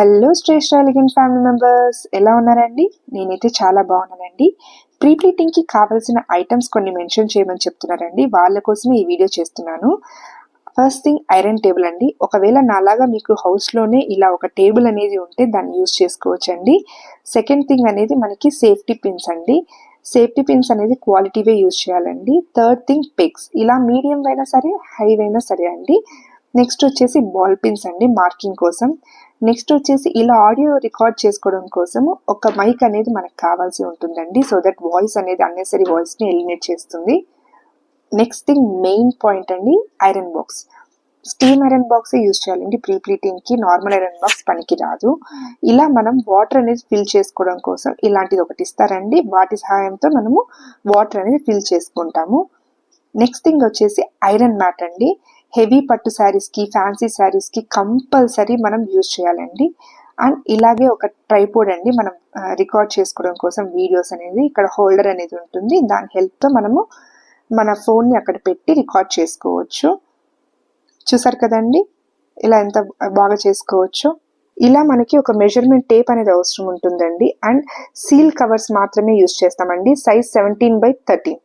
Hello శ్రేష్ఠ elegant family members, ఎలా ఉన్నారండి? నేనైతే చాలా బాగున్నానండి. ప్రీ ప్లీటింగ్కి కావాల్సిన ఐటమ్స్ కొన్ని మెన్షన్ చేయమని చెప్తున్నారండి. వాళ్ళ కోసమే ఈ వీడియో చేస్తున్నాను. ఫస్ట్ థింగ్ ఐరన్ టేబుల్ అండి. ఒకవేళ నాలాగా మీకు హౌస్లోనే ఇలా ఒక టేబుల్ అనేది ఉంటే దాన్ని యూజ్ చేసుకోవచ్చండి. సెకండ్ థింగ్ అనేది మనకి సేఫ్టీ పిన్స్ అండి. సేఫ్టీ పిన్స్ అనేది క్వాలిటీవే యూజ్ చేయాలండి. థర్డ్ థింగ్ పెగ్స్, ఇలా మీడియం అయినా సరే హై అయినా సరే అండి. నెక్స్ట్ వచ్చేసి బాల్ పిన్స్ అండి మార్కింగ్ కోసం. నెక్స్ట్ వచ్చేసి ఇలా ఆడియో రికార్డ్ చేసుకోవడం కోసం ఒక మైక్ అనేది మనకు కావాల్సి ఉంటుందండి. సో దట్ వాయిస్ అనేది అన్నెసరీ వాయిస్ని ఎలిమినేట్ చేస్తుంది. నెక్స్ట్ థింగ్ మెయిన్ పాయింట్ అండి, iron box. Steam iron box use చేయాలండి ప్రీ ప్లీటింగ్కి. నార్మల్ ఐరన్ బాక్స్ పనికి రాదు. ఇలా మనం వాటర్ అనేది ఫిల్ చేసుకోవడం కోసం ఇలాంటిది ఒకటి ఇస్తారండి. వాటి సహాయంతో మనము వాటర్ అనేది ఫిల్ చేసుకుంటాము. నెక్స్ట్ థింగ్ వచ్చేసి ఐరన్ మ్యాట్ అండి. హెవీ పట్టు శారీస్కి, ఫ్యాన్సీ శారీస్కి కంపల్సరీ మనం యూజ్ చేయాలండి. అండ్ ఇలాగే ఒక ట్రైపోడ్ అండి, మనం రికార్డ్ చేసుకోవడం కోసం వీడియోస్ అనేది. ఇక్కడ హోల్డర్ అనేది ఉంటుంది, దాని హెల్ప్తో మనము మన ఫోన్ని అక్కడ పెట్టి రికార్డ్ చేసుకోవచ్చు. చూసారు కదండి ఇలా ఎంత బాగా చేసుకోవచ్చు. ఇలా మనకి ఒక మెజర్మెంట్ టేప్ అనేది అవసరం ఉంటుందండి. అండ్ సీల్ కవర్స్ మాత్రమే యూజ్ చేస్తామండి. సైజ్ 17/13.